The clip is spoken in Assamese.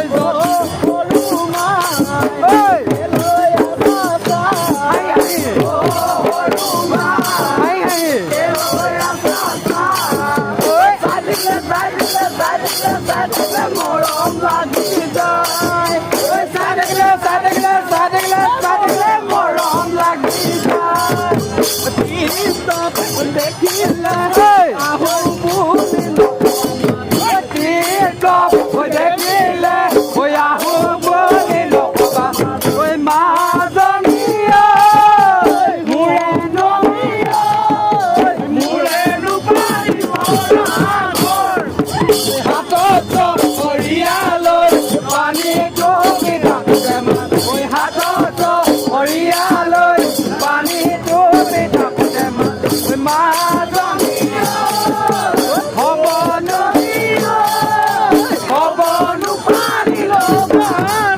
Hãy subscribe cho kênh Ghiền Mì Gõ để không bỏ lỡ